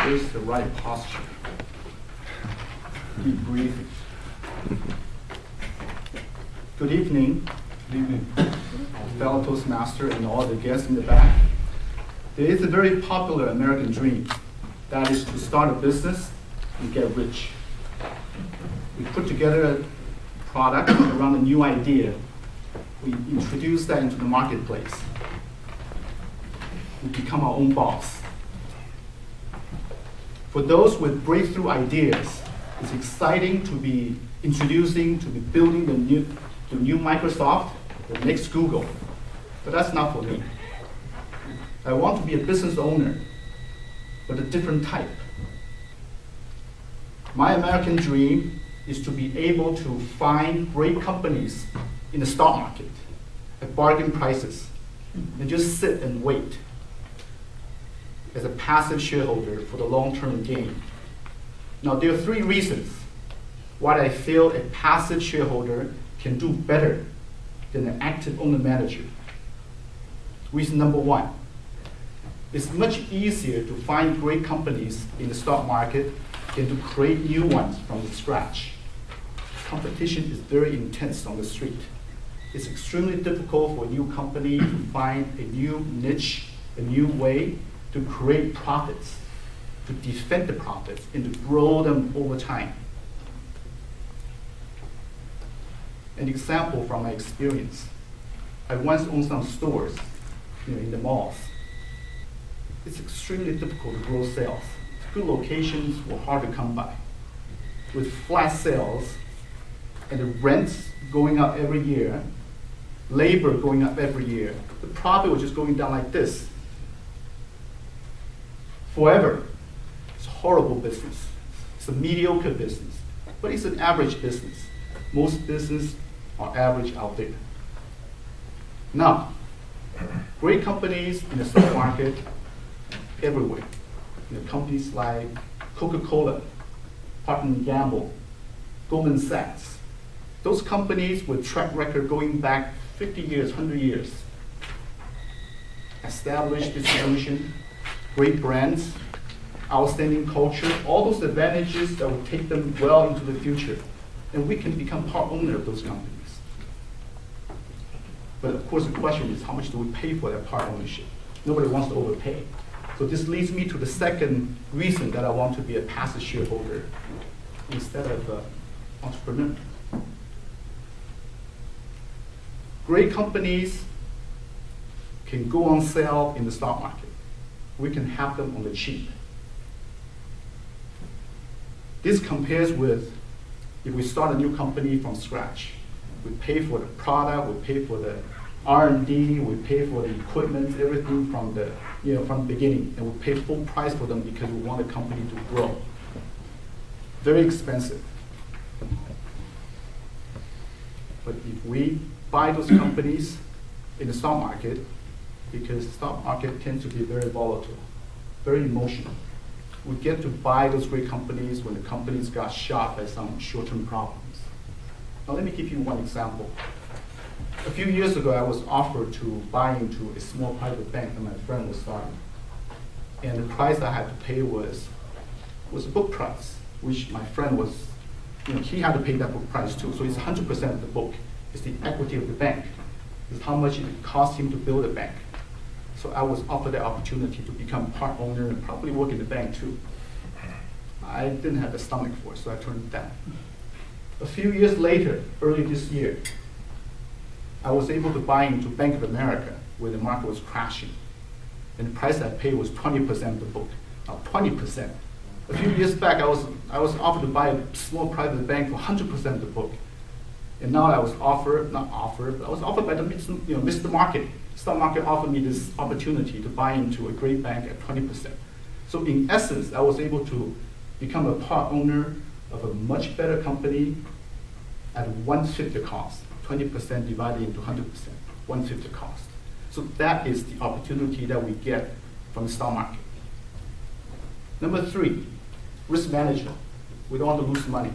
Here's the right posture. Deep breathing. Good evening. Good evening, fellow Toastmaster and all the guests in the back. There is a very popular American dream. That is to start a business and get rich. We put together a product around a new idea. We introduce that into the marketplace. We become our own boss. For those with breakthrough ideas, it's exciting to be introducing, to be building the new Microsoft, the next Google. But that's not for me. I want to be a business owner, but a different type. My American dream is to be able to find great companies in the stock market at bargain prices and just sit and wait as a passive shareholder for the long-term gain. Now, there are three reasons why I feel a passive shareholder can do better than an active owner-manager. Reason number one, it's much easier to find great companies in the stock market than to create new ones from scratch. Competition is very intense on the street. It's extremely difficult for a new company to find a new niche, a new way to create profits, to defend the profits, and to grow them over time. An example from my experience, I once owned some stores in the malls. It's extremely difficult to grow sales. Good locations were hard to come by. With flat sales and the rents going up every year, labor going up every year, the profit was just going down like this. Forever. It's a horrible business. It's a mediocre business, but it's an average business. Most businesses are average out there. Now, great companies in the stock market everywhere. Companies like Coca-Cola, Procter & Gamble, Goldman Sachs. Those companies with track record going back 50 years, 100 years. Established distribution, great brands, outstanding culture, all those advantages that will take them well into the future. And we can become part owner of those companies. But of course the question is, how much do we pay for that part ownership? Nobody wants to overpay. So this leads me to the second reason that I want to be a passive shareholder instead of an entrepreneur. Great companies can go on sale in the stock market. We can have them on the cheap. This compares with if we start a new company from scratch. We pay for the product, we pay for the R&D, we pay for the equipment, everything from the beginning, and we pay full price for them because we want the company to grow. Very expensive. But if we buy those companies in the stock market, because the stock market tends to be very volatile, very emotional, we get to buy those great companies when the companies got shot by some short-term problems. Now let me give you one example. A few years ago, I was offered to buy into a small private bank that my friend was starting. And the price I had to pay was a book price, which my friend was, he had to pay that book price too. So it's 100% of the book. It's the equity of the bank. It's how much it cost him to build a bank. So I was offered the opportunity to become part owner and probably work in the bank too. I didn't have the stomach for it, so I turned it down. A few years later, early this year, I was able to buy into Bank of America where the market was crashing. And the price I paid was 20% of the book. Now 20%. A few years back, I was offered to buy a small private bank for 100% of the book. And now I was offered, but I was offered by the Mr. Market. Stock market offered me this opportunity to buy into a great bank at 20%. So in essence, I was able to become a part owner of a much better company at 1/5 the cost. 20% divided into 100%, 1/5 the cost. So that is the opportunity that we get from the stock market. Number three, risk management. We don't want to lose money.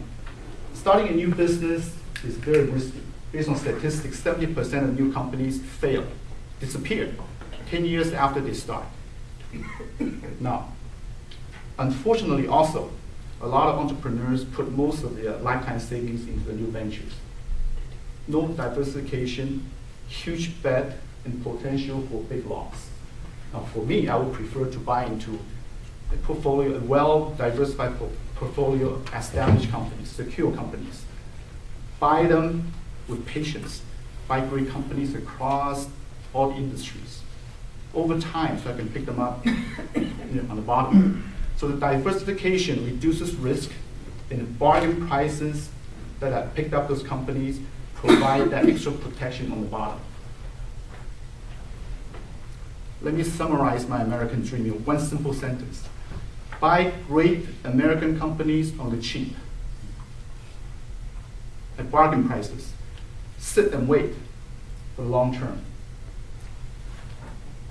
Starting a new business is very risky. Based on statistics, 70% of new companies fail, disappear 10 years after they start. Now, Unfortunately, also, a lot of entrepreneurs put most of their lifetime savings into the new ventures. No diversification, huge bet, and potential for big loss. Now, for me, I would prefer to buy into a portfolio, a well-diversified portfolio of established companies, secure companies. Buy them with patience. Buy great companies across all the industries. Over time, so I can pick them up on the bottom. So the diversification reduces risk, and the bargain prices that I picked up those companies provide that extra protection on the bottom. Let me summarize my American dream in one simple sentence. Buy great American companies on the cheap at bargain prices. Sit and wait for the long term.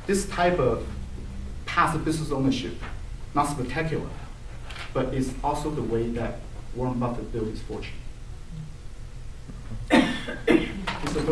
This type of passive business ownership, not spectacular, but it's also the way that Warren Buffett built his fortune. Mr.